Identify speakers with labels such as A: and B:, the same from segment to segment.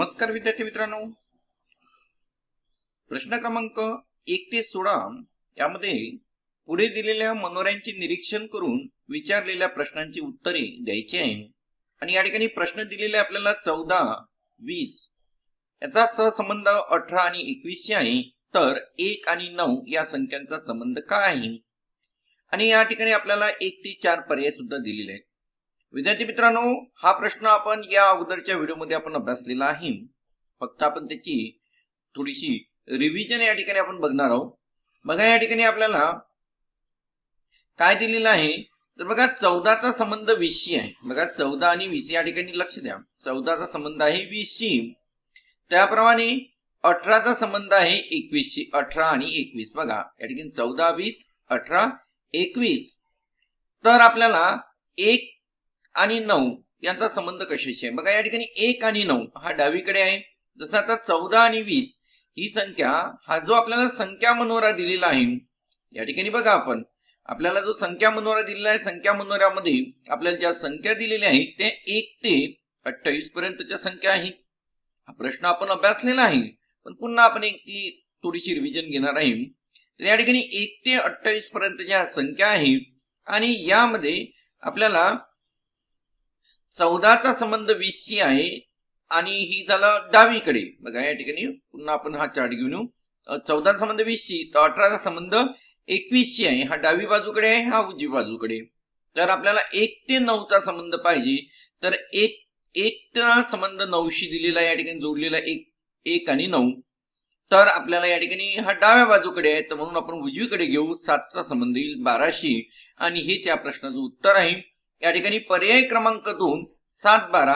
A: नमस्कार विद्यार्थी मित्रांनो, प्रश्न क्रमांक 1 ते 16 यामध्ये पुढे दिलेल्या मनोऱ्यांचे निरीक्षण करून विचारलेल्या प्रश्नांची उत्तरे द्यायची आहे. आणि या ठिकाणी प्रश्न दिलेले आपल्याला 14, 20 याचा सहसंबंध 18 आणि 21 शी आहे. तर 1 आणि 9 या संख्यांचा संबंध काय आहे? आणि या ठिकाणी आपल्याला 1 ते 4 पर्याय सुद्धा दिलेले आहेत. विद्यार्थी मित्रांनो, हा प्रश्न आपण या अगोदरच्या व्हिडिओमध्ये आपण अभ्यासलेला आहे. फक्त आपण त्याची थोडीशी रिव्हिजन या ठिकाणी आपण बघणार आहोत. बघा, या ठिकाणी आपल्याला काय दिलेलं आहे तर बघा 14 चा संबंध 20 शी आहे. बघा 14 आणि 20 या ठिकाणी लक्ष द्या. 14 चा संबंध आहे 20 शी. त्याप्रमाणे 18 चा संबंध आहे 21 शी. 18 आणि 21 बघा या ठिकाणी 14, 20, 18, 21. तर आपल्याला 1 आणि 9 यांचा संबंध कशाशी आहे? बघा या ठिकाणी 1 आणि 9 हा डावीकडे आहे. जसं आता 14 आणि 20 ही संख्या, हा जो आपल्याला संख्या मनोरा दिलेला आहे या ठिकाणी बघा, आपण आपल्याला जो संख्या मनोरा दिलेला आहे, संख्या मनोऱ्यामध्ये आपल्याला ज्या संख्या दिलेल्या आहेत त्या 1 ते 28 पर्यंतच्या संख्या आहेत. हा प्रश्न आपण अभ्यासलेला आहे, पण पुन्हा आपण एक ती थोडीशी रिव्हिजन घेणार आहे. तर या ठिकाणी 1 ते 28 पर्यंतच्या संख्या आहेत आणि यामध्ये आपल्याला 14 चा संबंध 20 शी आहे आणि ही झालं डावीकडे. बघा या ठिकाणी पुन्हा आपण हा चार्ट घेऊन येऊ. 14 चा संबंध 20 शी, तर 18 चा संबंध 21 शी आहे. हा डावी बाजूकडे आहे, हा उजवी बाजूकडे. तर आपल्याला 1 ते 9 चा संबंध पाहिजे. तर 1 चा संबंध 9 शी दिलेला या ठिकाणी जोडलेला 1 आणि 9. तर आपल्याला या ठिकाणी हा डाव्या बाजूकडे आहे, तर म्हणून आपण उजवीकडे घेऊ. 7 चा संबंध येईल 12 शी आणि हेच या प्रश्नाचं उत्तर आहे. या ठिकाणी पर्याय क्रमांक 2 7, 12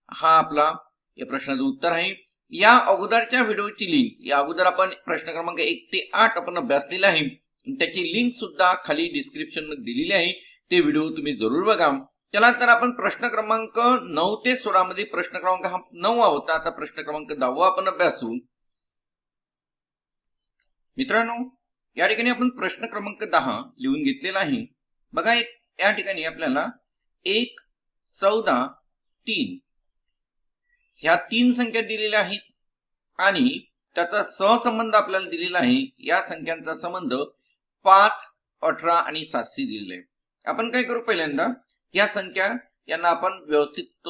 A: हा आपला या प्रश्नाचं उत्तर आहे. या अगोदरच्या व्हिडिओची लिंक, या अगोदर आपण प्रश्न क्रमांक 1 ते 8 आपण अभ्यासलेला आहे. त्याची लिंक सुद्धा खाली डिस्क्रिप्शन मध्ये दिलेली आहे. ते व्हिडिओ तुम्ही जरूर बघा. चला तर आपण प्रश्न क्रमांक 9 ते 16 मध्ये प्रश्न क्रमांक हा 9 होता. आता प्रश्न क्रमांक 10 आपण अभ्यासू. मित्रांनो, या ठिकाणी आपण प्रश्न क्रमांक 10 लिहून घेतलेला आहे. बघा या ठिकाणी आपल्याला 1, 14, 3 ह्या 3 संख्या दिलेल्या आहेत आणि त्याचा सहसंबंध आपल्याला दिलेला आहे. या संख्यांचा संबंध 5, 18 आणि 7 शी दिलेला आहे. आपण काय करू, पहिल्यांदा या संख्या यांना आपण व्यवस्थित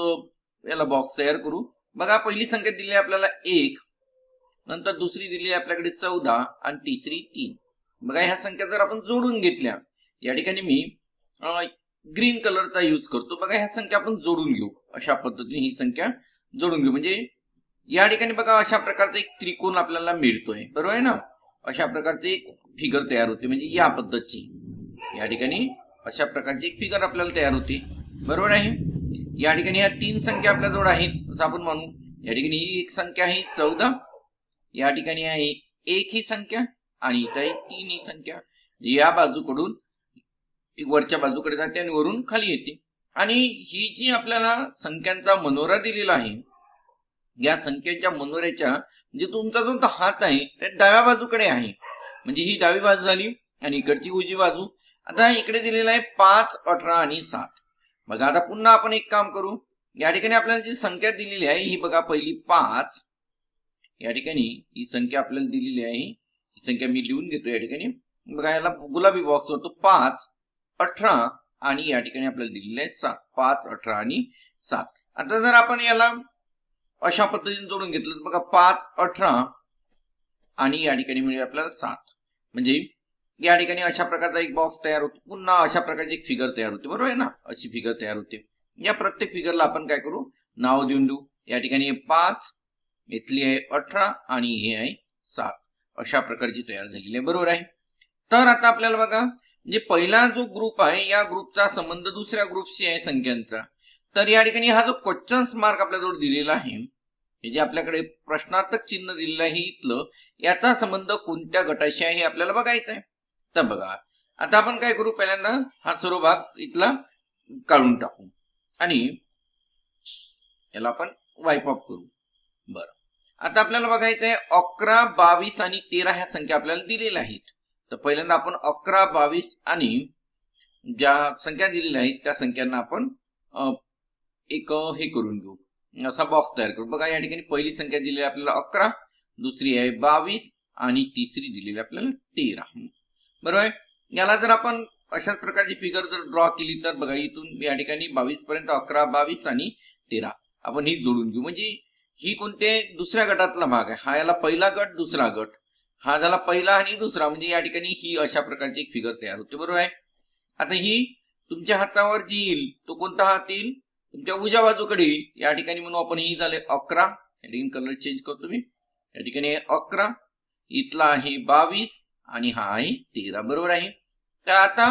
A: याला बॉक्स तयार करू. बघा पहिली संख्या दिली आहे आपल्याला 1, नंतर दुसरी दिली आहे आपल्याकडे 14 आणि तिसरी 3. बघा ह्या संख्या जर आपण जोडून घेतल्या, या ठिकाणी मी ग्रीन कलरचा यूज करतो. बघा ह्या संख्या आपण जोडून घेऊ. अशा पद्धतीने ही संख्या जोडून घेऊ. म्हणजे या ठिकाणी बघा अशा प्रकारचा एक त्रिकोण आपल्याला मिळतोय, बरोबर आहे ना. अशा प्रकारचे एक फिगर तयार होते, म्हणजे या पद्धतीची या ठिकाणी अशा प्रकारची एक फिगर आपल्याला तयार होते, बरोबर आहे. या ठिकाणी ह्या 3 संख्या आपल्या जवळ आहेत असं आपण म्हणू. या ठिकाणी ही एक संख्या आहे 14, या ठिकाणी आहे 1 ही संख्या आणि इथं आहे 3 ही संख्या. या बाजूकडून वरच्या बाजूकडे जाते आणि वरून खाली येते. आणि ही जी आपल्याला संख्यांचा मनोरा दिलेला आहे, या संख्यांच्या मनोऱ्याच्या म्हणजे तुमचा जो हात आहे त्या डाव्या बाजूकडे आहे, म्हणजे ही डावी बाजू झाली आणि इकडची उजवी बाजू. आता इकडे दिलेला आहे 5, 18 आणि 7. बघा आता पुन्हा आपण एक काम करू. या ठिकाणी आपल्याला जी संख्या दिलेली आहे ही बघा पहिली 5. या ठिकाणी ही संख्या आपल्याला दिलेली आहे, ही संख्या मी लिहून घेतो या ठिकाणी. बघा याला गुलाबी बॉक्स होतो 5, 18 आणि या ठिकाणी आपल्याला दिलेलं आहे 7. 5, 18 आणि 7. आता जर आपण याला अशा पद्धतीने जोडून घेतलं, बघा 5, 18 आणि या ठिकाणी मिळेल आपल्याला 7. म्हणजे या ठिकाणी अशा प्रकारचा एक बॉक्स तयार होतो. पुन्हा अशा प्रकारची एक फिगर तयार होते, बरोबर आहे ना. अशी फिगर तयार होते. या प्रत्येक फिगरला आपण काय करू, नाव देऊन देऊ. या ठिकाणी 5, इथली आहे 18 आणि हे आहे 7. अशा प्रकारची तयार झालेली आहे, बरोबर आहे. तर आता आपल्याला बघा, म्हणजे पहिला जो ग्रुप आहे या ग्रुपचा संबंध दुसऱ्या ग्रुपशी आहे संख्यांचा. तर या ठिकाणी हा जो क्वेश्चन मार्क आपल्याजवळ दिलेला आहे, हे जे आपल्याकडे प्रश्नार्थक चिन्ह दिलेलं आहे इथलं, याचा संबंध कोणत्या गटाशी आहे हे आपल्याला बघायचं आहे. तर बघा आता आपण काय करू, पहिल्यांदा हा सर्व भाग इथला काढून टाकू आणि याला आपण वाईप ऑफ करू. बरं, आता आपल्याला बघायचं आहे 11, 22 आणि 13 ह्या संख्या आपल्याला दिलेल्या आहेत. तर पहिल्यांदा आपण 11, 22 आणि ज्या संख्या दिलेल्या आहेत त्या संख्यांना आपण एक हे करून घेऊ, असा बॉक्स तयार करू. बघा या ठिकाणी पहिली संख्या दिलेली आहे आपल्याला 11, दुसरी आहे 22 आणि तिसरी दिलेली आपल्याला 13. बरोबर आहे. याला जर आपण अशाच प्रकारची फिगर जर ड्रॉ केली तर बघा इथून या ठिकाणी 22 पर्यंत 11, 22 आणि 13 आपण ही जोडून घेऊ. म्हणजे ही कोणते दुसऱ्या गटातला भाग आहे. हा याला पहिला गट, दुसरा गट, हा झाला पहिला आणि दुसरा. म्हणजे या ठिकाणी ही अशा प्रकारची एक फिगर तयार होते. बरोबर आहे. आता ही तुमच्या हातावर जी येईल तो कोणता हात येईल, तुमच्या उजव्या बाजूकडे येईल. या ठिकाणी म्हणून आपण ही झाले 11, या ठिकाणी कलर चेंज करतो मी. या ठिकाणी 11, इथला आहे 22 आणि हा आहे 13. बरोबर आहे. तर आता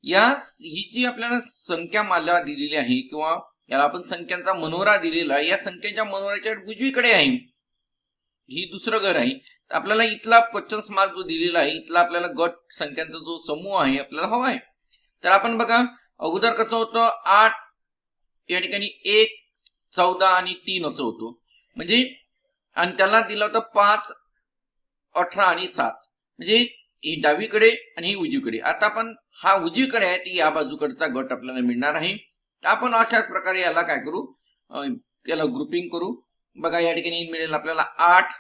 A: ही जी आपल्याला संख्या माला दिलेली आहे किंवा याला आपण संख्यांचा मनोरा दिलेला आहे, या संख्येच्या मनोऱ्याच्या उजवीकडे आहे ही दुसरं घर आहे. तर आपल्याला इथला क्वेश्चन मार्क जो दिलेला आहे, इथला आपल्याला गट संख्यांचा जो समूह आहे आपल्याला हवा आहे. तर आपण बघा अगोदर कसं होतं 8, या ठिकाणी 1, 14 आणि 3 असं होतं. म्हणजे आणि त्याला दिलं होतं 5, 18 आणि 7. म्हणजे ही डावीकडे आणि ही उजवीकडे. आता आपण हा उजवीकडे आहे ती या बाजूकडचा गट आपल्याला मिळणार आहे. आपण अशाच प्रकारे याला काय करू, याला ग्रुपिंग करू. बघा या ठिकाणी मिळेल आपल्याला 8,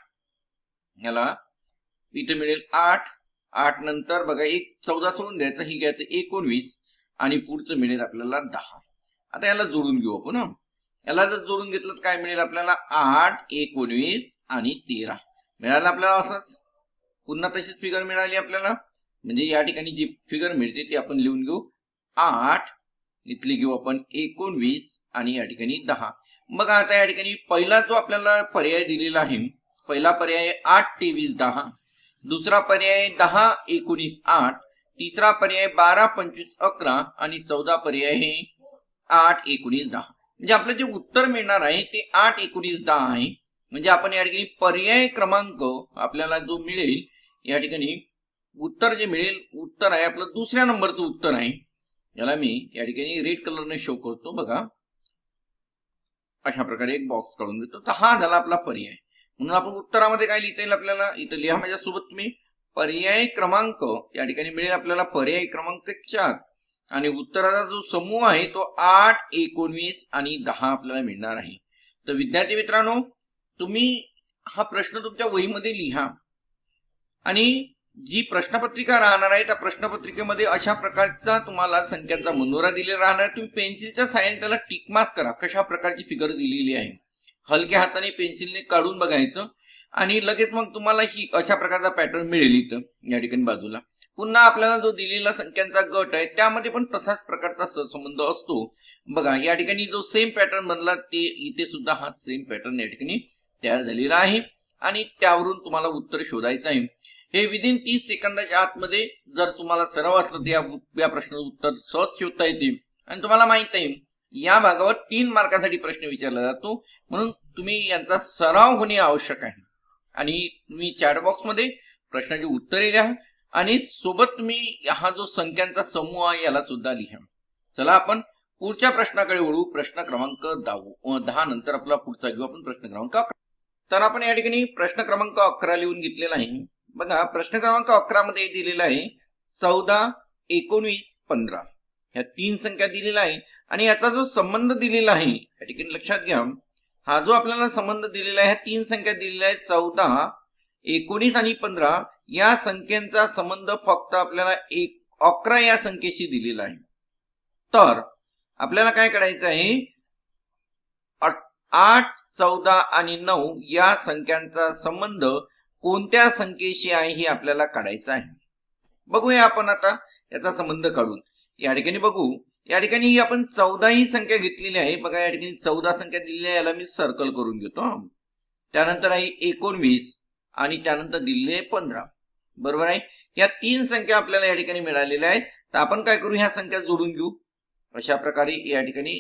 A: याला इथे मिळेल 8, 8 नंतर बघा 14 सोडून द्यायचं, ही घ्यायचं 19 आणि पुढचं मिळेल आपल्याला 10. आता याला जोडून घेऊ आपण. याला जर जोडून घेतलं तर काय मिळेल आपल्याला 8, 19 आणि 13 मिळालं आपल्याला. असंच पुन्हा तशीच फिगर मिळाली आपल्याला. म्हणजे या ठिकाणी जी फिगर मिळते ती आपण लिहून घेऊ. 8 इथली घेऊ आपण 19 आणि या ठिकाणी 10. बघा आता या ठिकाणी पहिला जो आपल्याला पर्याय दिलेला आहे, पहिला पर्याय 8, 23, 10, दुसरा पर्याय 10, 19, 8, तिसरा पर्याय 12, 25, 11 आणि 14 पर्याय हे 8, 19, 10. म्हणजे आपलं जे उत्तर मिळणार आहे ते 8, 19, 10 आहे. म्हणजे आपण या ठिकाणी पर्याय क्रमांक आपल्याला जो मिळेल, या ठिकाणी उत्तर जे मिळेल, उत्तर आहे आपलं दुसऱ्या नंबरचं उत्तर आहे. याला मी या ठिकाणी रेड कलरने शो करतो. बघा अशा प्रकारे एक बॉक्स काढून देतो. तर हा झाला आपला पर्याय. म्हणून आपण उत्तरामध्ये काय लिहिता येईल आपल्याला, इथं लिहा माझ्यासोबत तुम्ही. पर्याय क्रमांक या ठिकाणी मिळेल आपल्याला पर्याय क्रमांक 4 आणि उत्तराचा जो समूह आहे तो 8, 19 आणि 10 आपल्याला मिळणार आहे. तर विद्यार्थी मित्रांनो, तुम्ही हा प्रश्न तुमच्या वहीमध्ये लिहा आणि जी प्रश्नपत्रिका राहणार आहे त्या प्रश्नपत्रिकेमध्ये अशा प्रकारचा तुम्हाला संख्यांचा मनोरा दिलेला राहणार. तुम्ही पेन्सिलच्या साहाय्याने त्याला टिक मार्क करा कशा प्रकारची फिगर दिलेली आहे. हलक्या हाताने पेन्सिलने काढून बघायचं आणि लगेच मग तुम्हाला ही अशा प्रकारचा पॅटर्न मिळेल इथं या ठिकाणी बाजूला. पुन्हा आपल्याला जो दिलेला संख्यांचा गट आहे त्यामध्ये पण तसाच प्रकारचा सहसंबंध असतो. बघा या ठिकाणी जो सेम पॅटर्न बनला ते इथे सुद्धा हा सेम पॅटर्न या ठिकाणी तयार झालेला आहे आणि त्यावरून तुम्हाला उत्तर शोधायचं आहे. हे विदिन 30 सेकंदाच्या आतमध्ये जर तुम्हाला सराव असला तर या प्रश्नाचं उत्तर सहज शोधता येते. आणि तुम्हाला माहित आहे या भागावर 3 मार्कासाठी प्रश्न विचारला जातो. म्हणून तुम्ही यांचा सराव होणे आवश्यक आहे. आणि तुम्ही चॅट बॉक्समध्ये प्रश्नाची उत्तरे लिहा आणि सोबत तुम्ही हा जो संख्यांचा समूह आहे याला सुद्धा लिहा. चला आपण पुढच्या प्रश्नाकडे वळू. प्रश्न क्रमांक 10 नंतर आपला पुढचा घेऊ आपण प्रश्न क्रमांक 11. तर आपण या ठिकाणी प्रश्न क्रमांक 11 लिहून घेतलेला आहे. बघा प्रश्न क्रमांक 11 मध्ये दिलेला आहे 14, 19, 15 ह्या 3 संख्या दिलेल्या आहे आणि याचा जो संबंध दिलेला आहे या ठिकाणी लक्षात घ्या. हा जो आपल्याला संबंध दिलेला आहे ह्या 3 संख्या दिलेल्या आहेत 14, 19 आणि 15 या संख्यांचा संबंध फक्त आपल्याला 11 या संख्येशी दिलेला आहे. तर आपल्याला काय करायचं आहे 8, 14 आणि 9 या संख्यांचा संबंध कोणत्या संख्येशी आहे हे आपल्याला काढायचं आहे. बघूया आपण आता याचा संबंध काढून. या ठिकाणी बघू, या ठिकाणी आपण 14 ही संख्या घेतलेली आहे. बघा या ठिकाणी 14 संख्या दिलेली आहे, याला मी सर्कल करून घेतो. त्यानंतर आहे 19 आणि त्यानंतर दिलेले आहे 15. बरोबर आहे. या 3 संख्या आपल्याला या ठिकाणी मिळालेल्या आहेत. तर आपण काय करू, ह्या संख्या जोडून घेऊ. अशा प्रकारे या ठिकाणी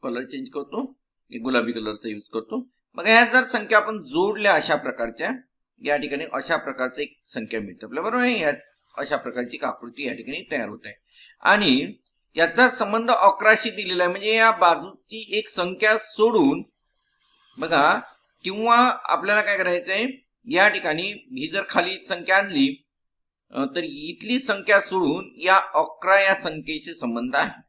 A: कलर चेंज करतो, गुलाबी कलरचा यूज करतो. बघा ह्या जर संख्या आपण जोडल्या अशा प्रकारच्या, या ठिकाणी अशा प्रकारची एक संख्या मिळते आपल्याला. बरोबर आहे. अशा प्रकारची आकृती या ठिकाणी तयार होत आहे आणि याचा संबंध 11शी दिलेला आहे. म्हणजे या बाजूची एक संख्या सोडून बघा, किंवा आपल्याला काय करायचं आहे या ठिकाणी ही जर खाली संख्या आणली तर इथली संख्या सोडून या 11 या संख्येशी संबंध आहे.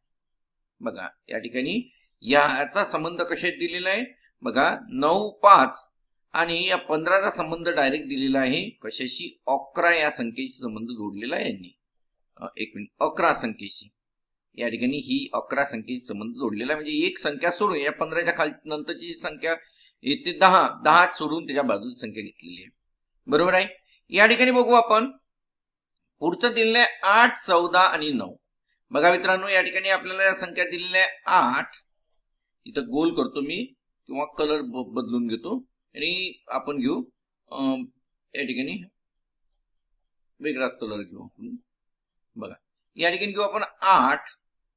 A: बघा या ठिकाणी याचा संबंध कशात दिलेला आहे बघा 9, 5 आणि या 15चा संबंध डायरेक्ट दिलेला आहे कशाशी? 11 या संख्येशी संबंध जोडलेला आहे यांनी. एक मिनिट, 11 संख्येशी या ठिकाणी ही 11 संख्येशी संबंध जोडलेला आहे. म्हणजे एक संख्या सोडून या 15च्या खाली नंतरची संख्या येते 10 सोडून त्याच्या बाजूची संख्या घेतलेली आहे. बरोबर आहे. या ठिकाणी बघू आपण पुढचं दिलेलं आहे 8, 14 आणि 9. बघा मित्रांनो, या ठिकाणी आपल्याला या संख्या दिलेल्या आहे 8. इथं गोल करतो मी किंवा कलर बदलून घेतो आणि आपण घेऊ या ठिकाणी वेगळाच कलर घेऊ. बघा या ठिकाणी घेऊ आपण 8,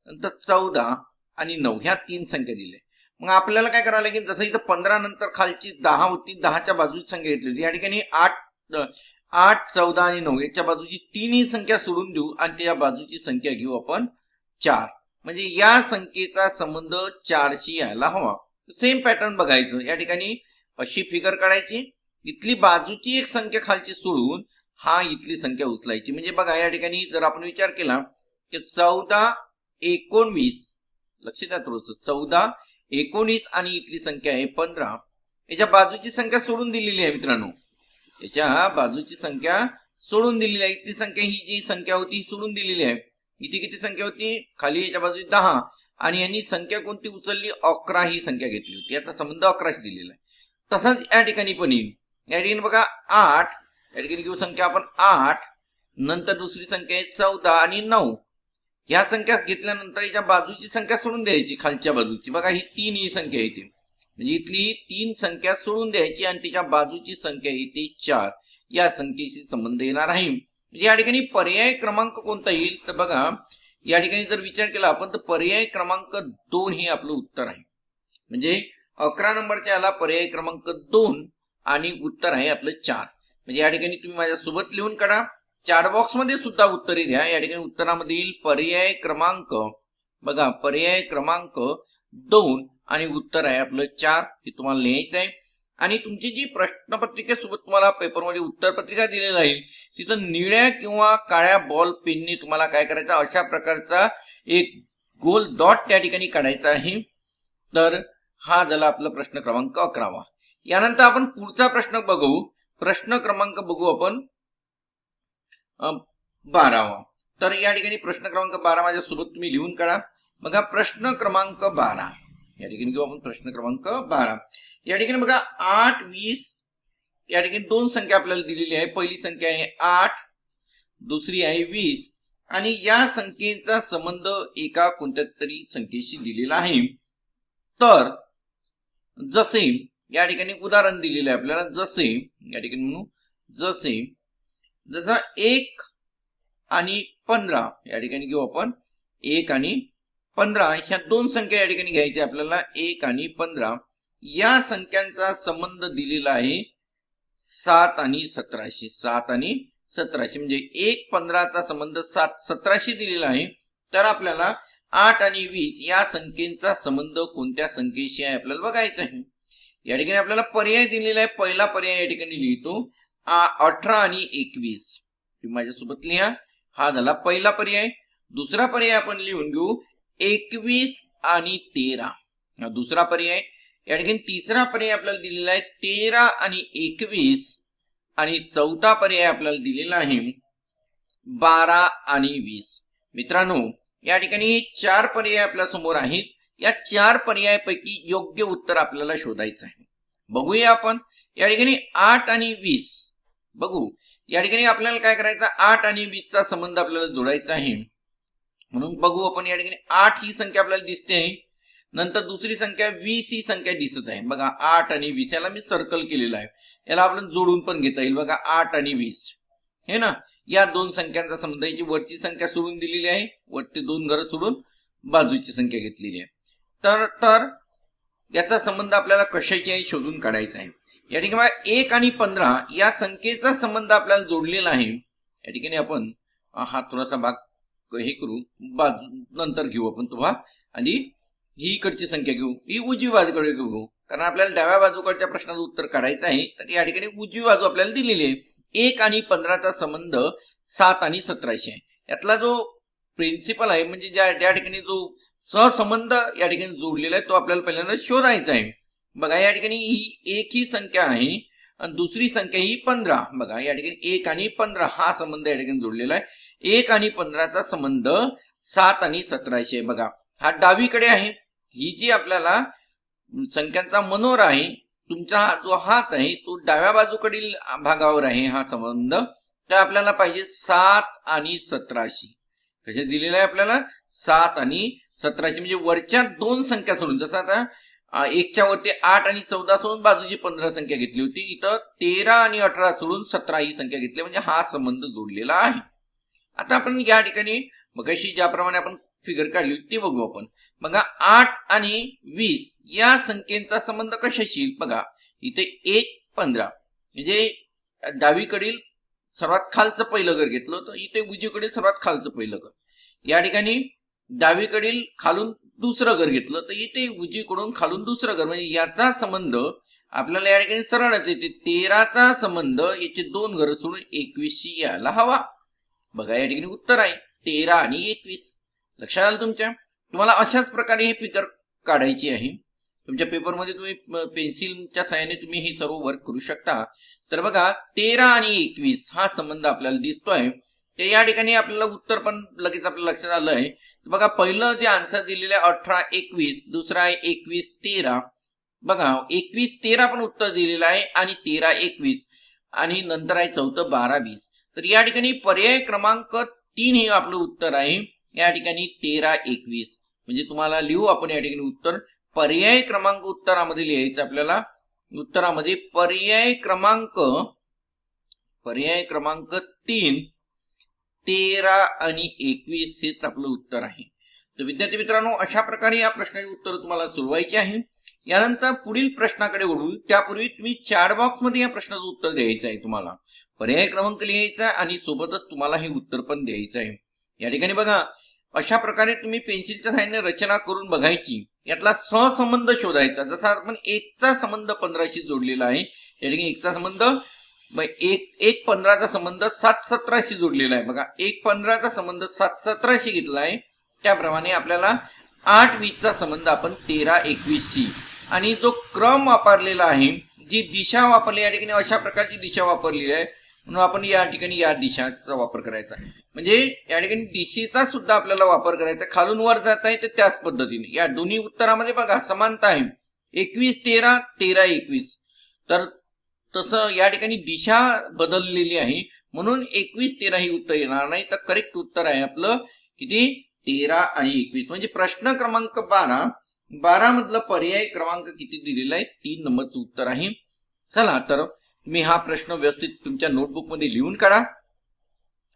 A: नंतर 14 आणि 9 ह्या 3 संख्या दिल्या. मग आपल्याला काय करावं लागेल? जसं इथं 15 नंतर खालची 10 होती, 10च्या बाजूची संख्या घेतली होती. या ठिकाणी 8, 14 आणि 9 याच्या बाजूची तीनही संख्या सोडून देऊ आणि त्याच्या बाजूची संख्या घेऊ आपण 4. म्हणजे या संख्येचा संबंध 4शी यायला हवा. सेम पॅटर्न बघायचं. या ठिकाणी अशी फिगर काढायची, इथली बाजूची एक संख्या खालची सोडून हा इथली संख्या उचलायची. म्हणजे बघा या ठिकाणी जर आपण विचार केला की 14, 19, लक्ष द्या थोडंसं, 14, 19 आणि इथली संख्या आहे 15. याच्या बाजूची संख्या सोडून दिलेली आहे मित्रांनो. याच्या बाजूची संख्या सोडून दिलेली आहे. इथली संख्या ही जी संख्या होती ही सोडून दिलेली आहे. इथे किती संख्या होती? खाली याच्या बाजूची 10 आणि यांनी संख्या कोणती उचलली? 11 ही संख्या घेतली होती. याचा संबंध 11शी दिलेला आहे. तसंच या ठिकाणी पण येईल. या ठिकाणी बघा 8, या ठिकाणी घेऊ संख्या आपण 8, नंतर दुसरी संख्या आहे 14 आणि 9. ह्या संख्या घेतल्यानंतर याच्या बाजूची संख्या सोडून द्यायची, खालच्या बाजूची. बघा ही 3 ही संख्या येते. म्हणजे इथली 3 संख्या सोडून द्यायची आणि त्याच्या बाजूची संख्या येते 4. या संख्येशी संबंध येणार आहे. म्हणजे या ठिकाणी पर्याय क्रमांक कोणता येईल? तर बघा या ठिकाणी जर विचार केला आपण तर पर्याय क्रमांक 2 हे आपलं उत्तर आहे. म्हणजे 11 नंबरच्या याला पर्याय क्रमांक 2 आणि उत्तर आहे आपलं 4. म्हणजे या ठिकाणी तुम्ही माझ्यासोबत लिहून काढा. 4 बॉक्स मध्ये सुद्धा उत्तरे द्या. या ठिकाणी उत्तरामध्ये येईल पर्याय क्रमांक, बघा पर्याय क्रमांक 2 आणि उत्तर आहे आपलं 4. हे तुम्हाला लिहायचं आहे. आणि तुमची जी प्रश्नपत्रिकेसोबत तुम्हाला पेपरमध्ये उत्तरपत्रिका दिलेली आहे तिथं निळ्या किंवा काळ्या बॉल पेनने तुम्हाला काय करायचं? अशा प्रकारचा एक गोल डॉट त्या ठिकाणी काढायचा आहे. तर हा झाला आपला प्रश्न क्रमांक 11वा. यानंतर आपण पुढचा प्रश्न बघू. प्रश्न क्रमांक बघू आपण 12वा. तर या ठिकाणी प्रश्न क्रमांक 12 माझ्यासोबत तुम्ही लिहून काढा. बघा प्रश्न क्रमांक 12 या ठिकाणी घेऊ आपण प्रश्न क्रमांक 12. या ठिकाणी बघा 8, 20 या ठिकाणी 2 संख्या आपल्याला दिलेली आहे. पहिली संख्या आहे 8, दुसरी आहे 20 आणि या संख्येचा संबंध एका कोणत्या तरी संख्येशी दिलेला आहे. तर जसे या ठिकाणी उदाहरण दिलेलं आहे आपल्याला. जसे या ठिकाणी म्हणू जसा 1 आणि 15 या ठिकाणी घेऊ आपण 1 आणि 15 ह्या 2 संख्या या ठिकाणी घ्यायच्या आपल्याला. 1 आणि 15 या संख्यांचा संबंध दिलेला आहे 7 आणि 17शी. 7 आणि 17शी म्हणजे 1, 15चा संबंध 7, 17शी दिलेला आहे. तर आपल्याला 8 आणि 20 या संख्येचा संबंध कोणत्या संख्येशी आहे आपल्याला बघायचं आहे. या ठिकाणी आपल्याला पर्याय दिलेला आहे. पहिला पर्याय या ठिकाणी लिहितो 18 आणि 21. तुम्ही माझ्यासोबत लिहा. हा झाला पहिला पर्याय. दुसरा पर्याय आपण लिहून घेऊ 21 आणि 13. हा दुसरा पर्याय. या ठिकाणी तिसरा पर्याय आपल्याला दिलेला आहे 13 आणि 21 आणि चौथा पर्याय आपल्याला दिलेला आहे 12 आणि 20. मित्रांनो या ठिकाणी 4 पर्याय आपल्या समोर आहेत. या 4 पर्यायापैकी योग्य उत्तर आपल्याला शोधायचं आहे. बघूया आपण. या ठिकाणी 8 आणि 20 बघू. या ठिकाणी आपल्याला काय करायचं? 8 आणि 20चा संबंध आपल्याला जोडायचा आहे. म्हणून बघू आपण. या ठिकाणी 8 ही संख्या आपल्याला दिसते आहे. नंतर दुसरी संख्या 20 ही संख्या दिसत आहे. बघा 8 आणि 20 याला मी सर्कल केलेला आहे. याला आपण जोडून पण घेता येईल. बघा 8 आणि 20 हे ना. या 2 संख्यांचा संबंध. याची वरची संख्या सोडून दिलेली आहे. वरती 2 घरं सोडून बाजूची संख्या घेतलेली आहे. तर याचा संबंध आपल्याला कशाची आहे शोधून काढायचा आहे. या ठिकाणी 1 आणि 15 या संख्येचा संबंध आपल्याला जोडलेला आहे. या ठिकाणी आपण हा थोडासा भाग हे करू, बाजू नंतर घेऊ आपण तो भाग. आणि ही इकडची संख्या घेऊ, ही उजवी बाजूकडे घेऊ, कारण आपल्याला डाव्या बाजूकडच्या प्रश्नाचं उत्तर काढायचं आहे. तर या ठिकाणी उजवी बाजू आपल्याला दिलेली आहे. 1 आणि 15चा संबंध 7 आणि 17शी आहे. यातला जो प्रिन्सिपल आहे म्हणजे ज्या ठिकाणी जो सहसंबंध या ठिकाणी जोडलेला आहे तो आपल्याला पहिल्यांदा शोधायचा आहे. बघा या ठिकाणी ही एक ही संख्या आहे आणि दुसरी संख्या ही 15. बघा या ठिकाणी 1 आणि 15 हा संबंध या ठिकाणी जोडलेला आहे. 1 आणि 15चा संबंध 7 आणि 17शी आहे. बघा हा डावीकडे आहे. ही जी आपल्याला संख्यांचा मनोरा आहे, तुमचा हा जो हात आहे तो डाव्या बाजूकडील भागावर आहे हा संबंध. तर आपल्याला पाहिजे 7 आणि 17शी. कशा दिलेला आहे आपल्याला 7 आणि 17शी, म्हणजे वरच्या दोन संख्या सोडून, जसं आता 1च्या वरती 8 आणि 14 सोडून बाजूची 15 संख्या घेतली होती, इथं 13 आणि 18 सोडून 17 ही संख्या घेतली, म्हणजे हा संबंध जोडलेला आहे. आता आपण या ठिकाणी मगाशी ज्याप्रमाणे आपण फिगर काढली होती ती बघू आपण. बघा 8 आणि 20 या संख्येचा संबंध कशाशी? बघा इथे 1 15 म्हणजे डावीकडील सर्वात खालचं पहिलं घर घेतलं तर इथे उजवीकडील सर्वात खालचं पहिलं घर. या ठिकाणी डावीकडील खालून दुसरं घर घेतलं तर इथे उजवीकडून खालून दुसरं घर, म्हणजे याचा संबंध आपल्याला या ठिकाणी सरळच येते. 13चा संबंध याचे दोन घर सोडून 21शी यायला हवा. बघा या ठिकाणी उत्तर आहे 13 आणि 21. लक्षात आलं तुमच्या? तुम्हाला अशाच प्रकारे हे फिगर काढायची आहे. तुमच्या पेपरमध्ये तुम्ही पेन्सिलच्या सहाय्याने तुम्ही हे सर्व वर्क करू शकता. तर बघा 13 आणि 21 हा संबंध आपल्याला दिसतोय. तर या ठिकाणी आपल्याला उत्तर पण लगेच आपल्या लक्षात आलं आहे. बघा पहिलं जे आन्सर दिलेलं आहे 18 21, दुसरा आहे 21 13. बघा 21 13 पण उत्तर दिलेलं आहे आणि 13 21 आणि नंतर आहे चौथं 12 20. तर या ठिकाणी पर्याय क्रमांक 3 हे आपलं उत्तर आहे. या ठिकाणी 13 21 म्हणजे तुम्हाला लिहू आपण या ठिकाणी उत्तर. पर्याय क्रमांक उत्तरामध्ये लिहायचं आपल्याला. उत्तरामध्ये पर्याय क्रमांक 3 13 आणि 21 हेच आपलं उत्तर आहे. तर विद्यार्थी मित्रांनो, अशा प्रकारे या प्रश्नाची उत्तर तुम्हाला सोडवायची आहे. यानंतर पुढील प्रश्नाकडे वळू त्यापूर्वी तुम्ही चॅट बॉक्स मध्ये या प्रश्नाचं उत्तर द्यायचं आहे. तुम्हाला पर्याय क्रमांक लिहायचा आणि सोबतच तुम्हाला हे उत्तर पण द्यायचं आहे. या ठिकाणी बघा अशा प्रकारे तुम्ही पेन्सिलच्या सहाय्याने रचना करून बघायची. यातला सहसंबंध शोधायचा. जसा आपण 1चा संबंध 15शी जोडलेला आहे, या ठिकाणी 1चा संबंध 1 15चा संबंध 7 17शी जोडलेला आहे. बघा 1 15चा संबंध 7 17शी घेतला आहे. त्याप्रमाणे आपल्याला 8 20चा संबंध आपण 13 21शी आणि जो क्रम वापरलेला आहे, जी दिशा वापरली या ठिकाणी अशा प्रकारची दिशा वापरलेली आहे, म्हणून आपण या ठिकाणी या दिशाचा वापर करायचा. म्हणजे या ठिकाणी दिशेचा सुद्धा आपल्याला वापर करायचा. खालून वर जात आहे तर त्याच पद्धतीने या दोन्ही उत्तरामध्ये बघा समानता आहे. 21 13 13 21. तर तसं या ठिकाणी दिशा बदललेली आहे म्हणून 21 13 ही उत्तर येणार नाही. तर करेक्ट उत्तर आहे आपलं किती? 13 आणि 21. म्हणजे प्रश्न क्रमांक 12 मधलं पर्याय क्रमांक किती दिलेला आहे? 3 नंबरचं उत्तर आहे. चला तर तुम्ही हा प्रश्न व्यवस्थित तुमच्या नोटबुक मध्ये लिहून काढा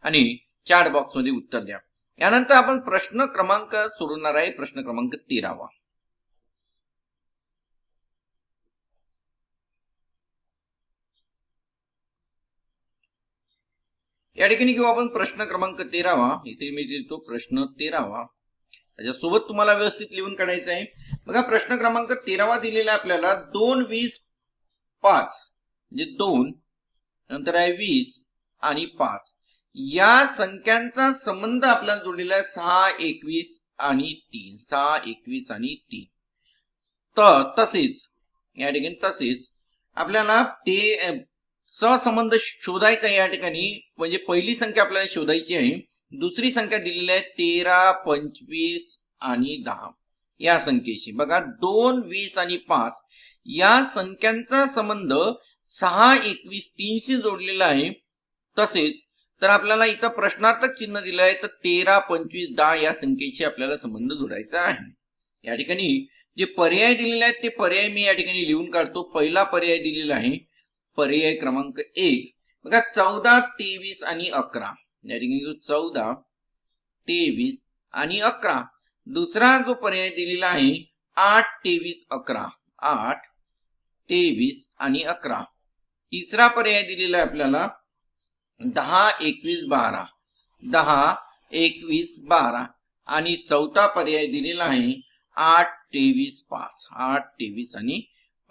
A: आणि चॅट बॉक्स मध्ये उत्तर द्या. यानंतर आपण प्रश्न क्रमांक सोडवणार आहे. प्रश्न क्रमांक 13वा. या ठिकाणी घेऊ आपण प्रश्न क्रमांक 13वा. इथे मी देतो प्रश्न 13वा. त्याच्यासोबत तुम्हाला व्यवस्थित लिहून काढायचं आहे. बघा प्रश्न क्रमांक 13वा दिलेला आपल्याला 2 20 5 म्हणजे 2 नंतर आहे 20 आणि 5 या संख्यांचा संबंध आपल्याला जोडलेला आहे 6 21 आणि 3. 6 21 आणि 3. तर तसेच या ठिकाणी तसेच आपल्याला ते सहसंबंध शोधायचा या ठिकाणी. म्हणजे पहिली संख्या आपल्याला शोधायची आहे. दुसरी संख्या दिलेली आहे 13 25 आणि 10 या संख्येशी. बघा 2 20 आणि 5 या संख्यांचा संबंध 6 21 3शी जोडलेला आहे. तसेच तर आपल्याला इथं प्रश्नार्थक चिन्ह दिलं आहे तर 13 25 10 या संख्येशी आपल्याला संबंध जोडायचा आहे. या ठिकाणी जे पर्याय दिलेले आहेत ते पर्याय मी या ठिकाणी लिहून काढतो. पहिला पर्याय दिलेला आहे पर्याय क्रमांक 1. बघा 14 23 आणि 11 या ठिकाणी 14 23 आणि 11. दुसरा जो पर्याय दिलेला आहे 8 23 11. 8 23 आणि 11. तिसरा पर्याय दिलेला आहे आपल्याला 10 21 12. 10 21 12 आणि चौथा पर्याय दिलेला आहे 8 23 5. 8 23 आणि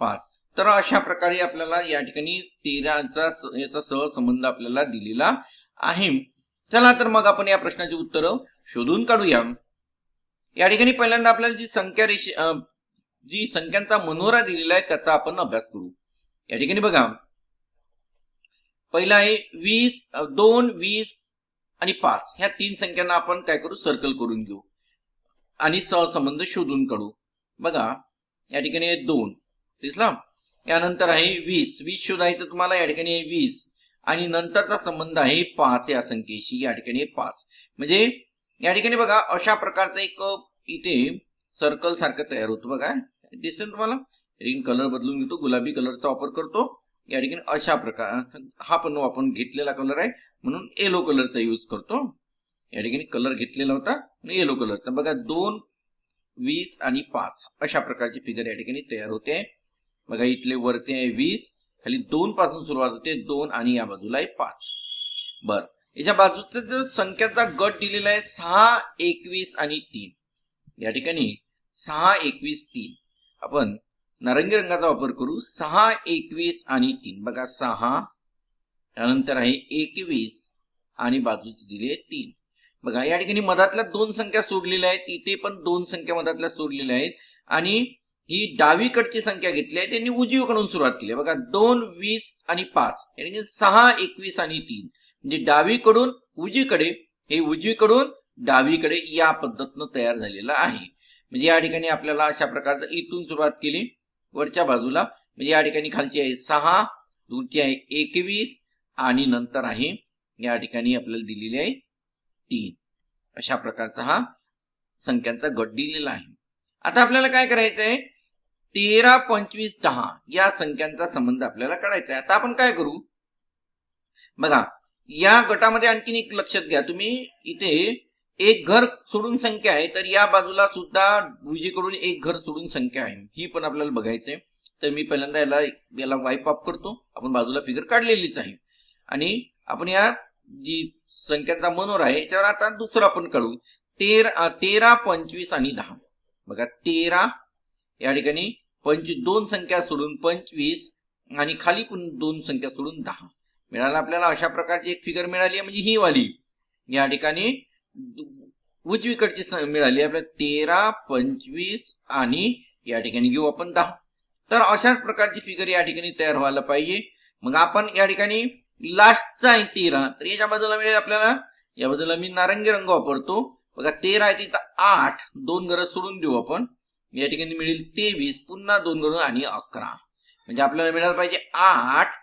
A: 5. तर अशा प्रकारे आपल्याला या ठिकाणी 13चा याचा सहसंबंध आपल्याला दिलेला आहे. चला तर मग आपण या प्रश्नाची उत्तरं शोधून काढूया. या ठिकाणी पहिल्यांदा आपल्याला जी संख्या जी संख्यांचा मनोरा दिलेला आहे त्याचा आपण अभ्यास करू। या ठिकाणी बघा, पहिला आहे 20, 2, 20 आणि 5 ह्या तीन संख्यांना आपण काय करू, सर्कल करून घेऊ आणि सहसंबंध शोधून काढू। बघा या ठिकाणी आहे 2, दिसला। यानंतर आहे 20, 20 शोधायचं तुम्हाला। या ठिकाणी आहे 20 आणि नंतरचा संबंध आहे 5 या संख्येशी। या ठिकाणी आहे 5। म्हणजे या ठिकाणी बघा अशा प्रकारचं एक इथे सर्कल सारखं तयार होतं। बघा दिसतंय तुम्हाला। ग्रीन कलर बदलून घेतो, गुलाबी कलरचा वापर करतो। या ठिकाणी अशा प्रकार, हा पण आपण घेतलेला कलर आहे म्हणून येलो कलरचा यूज करतो। या ठिकाणी कलर घेतलेला होता आणि येलो कलरचा। बघा 2, 20 आणि 5 अशा प्रकारची फिगर या ठिकाणी तयार होते। बघा इथले वरती आहे 20, खाली 2 पासून सुरुवात होते 2 आणि या बाजूला आहे 5। बर, याच्या बाजूचा जो संख्याचा गट दिलेला आहे 6, 21 आणि 3। या ठिकाणी 6, 21, 3 आपण नारंगी रंगाचा वापर करू। 6, 21 आणि 3। बघा 6, त्यानंतर आहे 21 आणि बाजूची दिली आहे 3। बघा या ठिकाणी मधातल्या 2 संख्या सोडलेल्या आहेत, इथे पण 2 संख्या मधातल्या सोडलेल्या आहेत आणि ही डावीकडची संख्या घेतली आहे त्यांनी उजवीकडून सुरुवात केली आहे। बघा 2, 20 आणि 5 या ठिकाणी 6, 21 आणि 3 म्हणजे डावीकडून उजवीकडे, हे उजवीकडून डावीकडे या पद्धतीनं तयार झालेलं आहे। म्हणजे या ठिकाणी आपल्याला अशा प्रकारचं इथून सुरुवात केली वरच्या बाजूला, म्हणजे या ठिकाणी खालची आहे 6, दूरची आहे 21 आणि नंतर आहे या ठिकाणी आपल्याला दिलेली आहे 3। अशा प्रकारचा हा संख्यांचा गट दिलेला आहे। आता आपल्याला काय करायचं आहे, 13, 25, 10 या संख्यांचा संबंध आपल्याला काढायचा आहे। आता आपण काय करू, बघा या गटामध्ये आणखीन एक लक्षात घ्या तुम्ही, इथे एक घर सोडून संख्या आहे तर या बाजूला सुद्धा उजवीकडून एक घर सोडून संख्या आहे, ही पण आपल्याला बघायचंय। तर मी पहिल्यांदा याला वाईप ऑफ करतो। आपण बाजूला फिगर काढलेलीच आहे आणि आपण या जी संख्यांचा मनोरा आहे याच्यावर आता दुसरा आपण काढू। 13, 25 आणि 10। बघा 13 या ठिकाणी 2 संख्या सोडून 25 आणि खाली पण 2 संख्या सोडून 10 मिळाला आपल्याला। अशा प्रकारची एक फिगर मिळाली आहे, म्हणजे ही वाली या ठिकाणी उजवीकडची मिळाली आपल्याला 13, 25 आणि या ठिकाणी घेऊ आपण 10। तर अशाच प्रकारची फिगर या ठिकाणी तयार व्हायला पाहिजे। मग आपण या ठिकाणी लास्टचा आहे 13, तर याच्या बाजूला मिळेल आपल्याला, या बाजूला मी नारंगी रंग वापरतो। बघा 13 आहे तिथं 8, 2 घरं सोडून देऊ आपण। या ठिकाणी मिळेल 23, पुन्हा 2 घरं आणि 11, म्हणजे आपल्याला मिळायला पाहिजे 8,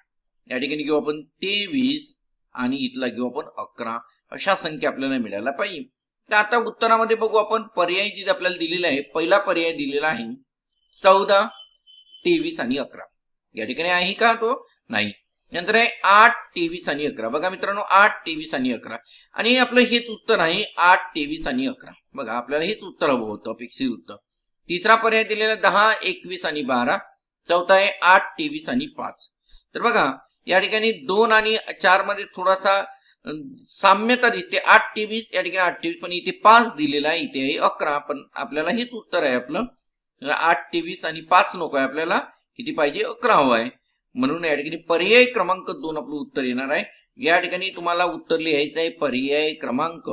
A: या ठिकाणी घेऊ आपण 23 आणि इथला घेऊ आपण 11। अशा संख्या आपल्याला मिळायला पाहिजे। तर आता उत्तरामध्ये बघू आपण पर्याय जे आपल्याला दिलेला आहे। पहिला पर्याय दिलेला आहे 14, 23 आणि 11। या ठिकाणी आहे का तो, नाही। नंतर आहे 8, 23 आणि 11। बघा मित्रांनो 8, 23 आणि 11 आणि आपलं हेच उत्तर आहे 8, 23 आणि 11। बघा आपल्याला हेच उत्तर हवं होतं, अपेक्षित उत्तर। तिसरा पर्याय दिलेला 10, 21 आणि 12। चौथा आहे 8, 23 आणि 5। तर बघा या ठिकाणी 2 आणि 4 मध्ये थोडासा साम्यता दिसते। 8, 23 या ठिकाणी 8, 23 पण इथे 5 दिलेला आहे, इथे आहे 11। पण आपल्याला हेच उत्तर आहे आपलं, 8, 23 आणि 5 नको आहे आपल्याला, किती पाहिजे 11 हवं आहे। म्हणून या ठिकाणी पर्याय क्रमांक 2 आपलं उत्तर येणार आहे। या ठिकाणी तुम्हाला उत्तर लिहायचं आहे पर्याय क्रमांक,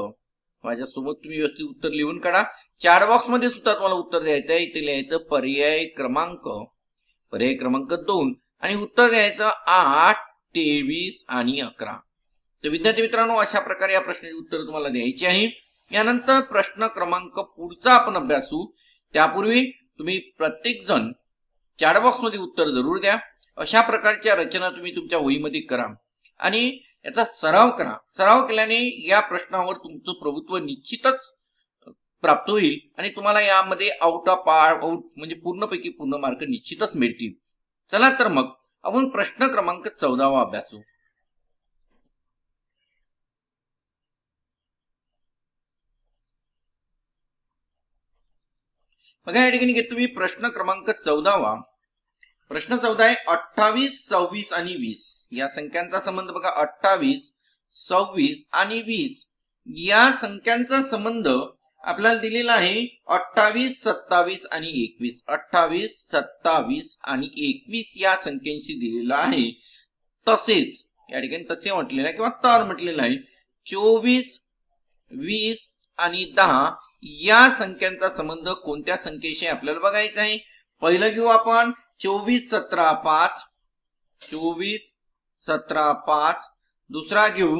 A: माझ्यासोबत तुम्ही व्यवस्थित उत्तर लिहून काढा। 4 बॉक्स मध्ये सुद्धा तुम्हाला उत्तर द्यायचं आहे। इथे लिहायचं पर्याय क्रमांक 2 आणि उत्तर द्यायचं 8, 23 आणि 11। तर विद्यार्थी मित्रांनो अशा प्रकारे या प्रश्नाची उत्तर तुम्हाला द्यायची आहे। यानंतर प्रश्न क्रमांक पुढचा आपण अभ्यासू, त्यापूर्वी तुम्ही प्रत्येक जण 4 बॉक्स मध्ये उत्तर जरूर द्या। अशा प्रकारच्या रचना तुम्ही तुमच्या वहीमध्ये करा आणि याचा सराव करा। सराव केल्याने या प्रश्नावर तुमचं प्रभुत्व निश्चितच प्राप्त होईल आणि तुम्हाला यामध्ये आउट म्हणजे पूर्णपैकी पूर्ण मार्क निश्चितच मिळतील। चला तर मग आपण प्रश्न क्रमांक 14 अभ्यासू। बघा या ठिकाणी घेतो मी प्रश्न क्रमांक 14। प्रश्न 14 आहे 28, 26 आणि 20 या संख्यांचा संबंध। बघा 28, 26 आणि 20 या संख्यांचा संबंध आपल्याला दिलेला आहे 28, 27 आणि 21। 28, 27 आणि 21 या संख्यांशी दिलेला आहे। तसेच या ठिकाणी तसे म्हटलेलं आहे किंवा तर म्हटलेलं आहे 24, 20 आणि 10 या संख्यांचा संबंध कोणत्या संख्येशी आपल्याला बघायचा आहे, पहिलं घेऊ आपण 24 17 5, 24 17 5. दुसरा घेऊ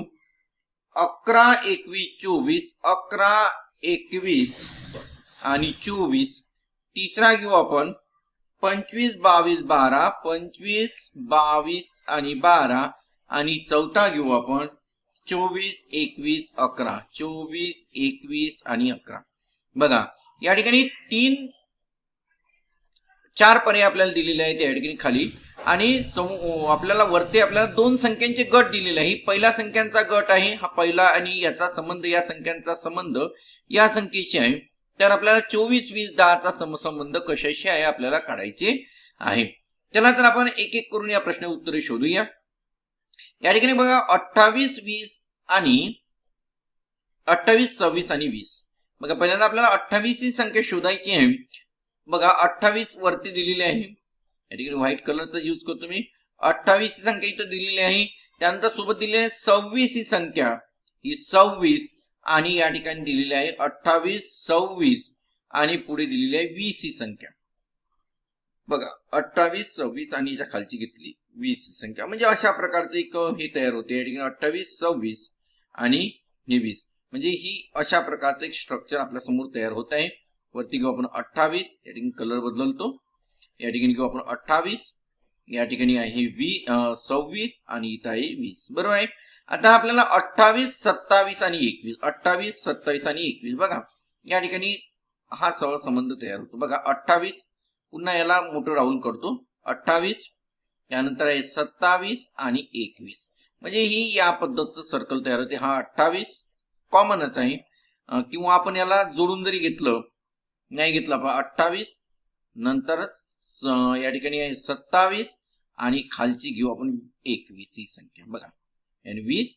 A: 11 21 24, 11 21 आणि 24. तिसरा घेऊ आपण 25 22 12, 25 22 आणि 12. आणि चौथा घेऊ आपण 24 21 11, 24 21 आणि 11. बघा या ठिकाणी 4 पर्याय आपल्याला दिलेले आहेत या ठिकाणी खाली. आणि आपल्याला वरती आपल्याला 2 संख्यांचे गट दिलेले आहे. पहिला संख्यांचा गट आहे हा पहिला आणि याचा संबंध या संख्यांचा संबंध या संख्येशी आहे. तर आपल्याला 24 20 10चा संबंध कशाशी आहे आपल्याला काढायचे आहे. चला तर आपण एक एक करून या प्रश्न उत्तरे शोधूया. या ठिकाणी बघा 28 20 आणि 28 26 आणि 20. बघा पहिल्यांदा आपल्याला 28 ही संख्या शोधायची आहे. बघा 28 वरती दिलेली आहे. या ठिकाणी व्हाईट कलरचा यूज करतो मी. 28 ही संख्या इथं दिलेली आहे. त्यानंतर सोबत दिलेली आहे 26 ही संख्या, ही 26 आणि या ठिकाणी दिलेली आहे 28 26 आणि पुढे दिलेली आहे 20 ही संख्या. बघा 28 26 आणि याच्या खालची घेतली 20 ही संख्या. म्हणजे अशा प्रकारचे एक हे तयार होते. या ठिकाणी 28 26 आणि हे 20. म्हणजे ही अशा प्रकारचं एक स्ट्रक्चर आपल्या समोर तयार होत आहे. वरती घेऊ आपण 28, या ठिकाणी कलर बदलतो. या ठिकाणी घेऊ आपण 28, या ठिकाणी आहे 26 आणि इथं आहे 20. बरोबर आहे. आता आपल्याला 28 27 आणि 21, 28 27 आणि 21. बघा या ठिकाणी हा सरळ संबंध तयार होतो. बघा 28 पुन्हा याला मोठं राऊंड करतो 28, त्यानंतर आहे 27 आणि 21. म्हणजे ही या पद्धतीचं सर्कल तयार होते. हा 28 कॉमनच आहे किंवा आपण याला जोडून जरी घेतलं नाही घेतला 28 नंतर या ठिकाणी आहे 27 आणि खालची घेऊ आपण 21 ही संख्या. बघा आणि 20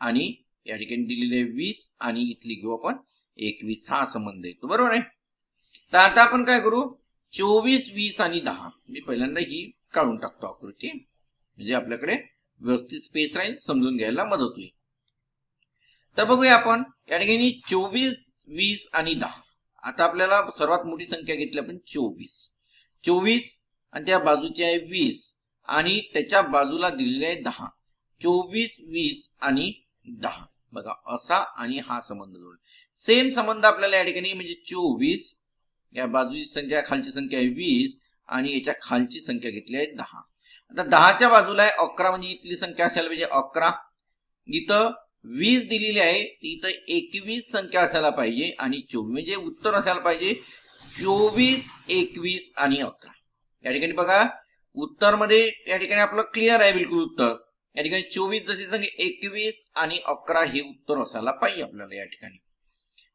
A: आणि या ठिकाणी दिलेले 20 आणि इथली घेऊ आपण 21. हा संबंध येतो. बरोबर आहे. तर आता आपण काय करू 24 20 आणि 10. मी पहिल्यांदा ही काढून टाकतो आकृती, म्हणजे आपल्याकडे व्यवस्थित स्पेस राहील, समजून घ्यायला मदत होईल. तर बघूया आपण या ठिकाणी 24 20 आणि 10. आता आपल्याला सर्वात मोठी संख्या घेतली आपण 24 आणि त्या बाजूची आहे 20 आणि त्याच्या बाजूला दिलेले आहे 10. 24 20 आणि 10. बघा असा आणि हा संबंध जोडला. सेम संबंध आपल्याला या ठिकाणी म्हणजे 24 या बाजूची संख्या खालची संख्या आहे 20 आणि याच्या खालची संख्या घेतली आहे 10. आता 10च्या बाजूला आहे 11, म्हणजे इथली संख्या असायला पाहिजे 11. इथं 20 दिलेली आहे, इथं 21 संख्या असायला पाहिजे आणि 24 म्हणजे उत्तर असायला पाहिजे 24 21 आणि 11. या ठिकाणी बघा उत्तर मध्ये या ठिकाणी आपलं क्लिअर आहे बिलकुल उत्तर. या ठिकाणी 24 जशी संख्या 21 आणि 11 हे उत्तर असायला पाहिजे आपल्याला या ठिकाणी.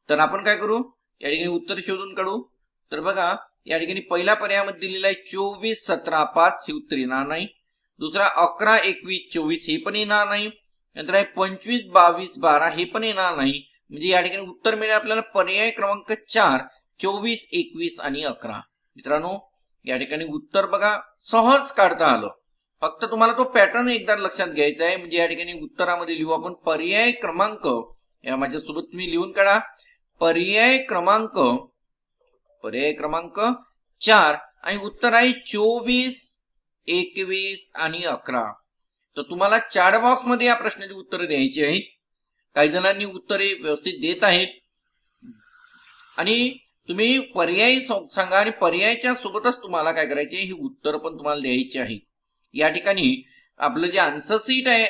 A: तर आपण काय करू या ठिकाणी उत्तर शोधून काढू. तर बघा या ठिकाणी पहिल्या पर्यायामध्ये दिलेला आहे 24 17 5 हे उत्तर येणार नाही. दुसरा 11 21 24 हे पण येणार नाही. नंतर आहे 25 22 12 हे पण येणार नाही. म्हणजे या ठिकाणी उत्तर मिळेल आपल्याला पर्याय क्रमांक 4 24 21 आणि 11. मित्रांनो या ठिकाणी उत्तर बघा सहज काढता आलं. फक्त तुम्हाला तो पॅटर्न एकदा लक्षात घ्यायचा आहे. म्हणजे या ठिकाणी उत्तरामध्ये लिहू आपण पर्याय क्रमांक, या माझ्यासोबत तुम्ही लिहून काढा पर्याय क्रमांक 4 आणि उत्तर आहे 24 21 आणि 11. तर तुम्हाला चॅट बॉक्स मध्ये या प्रश्नाची उत्तरे द्यायची आहेत. काही जणांनी उत्तरे व्यवस्थित देत आहेत आणि तुम्ही पर्याय सांगा आणि पर्यायाच्या सोबतच तुम्हाला काय करायचे ही उत्तर पण तुम्हाला द्यायची आहेत. या ठिकाणी आपलं जे आन्सर सीट आहे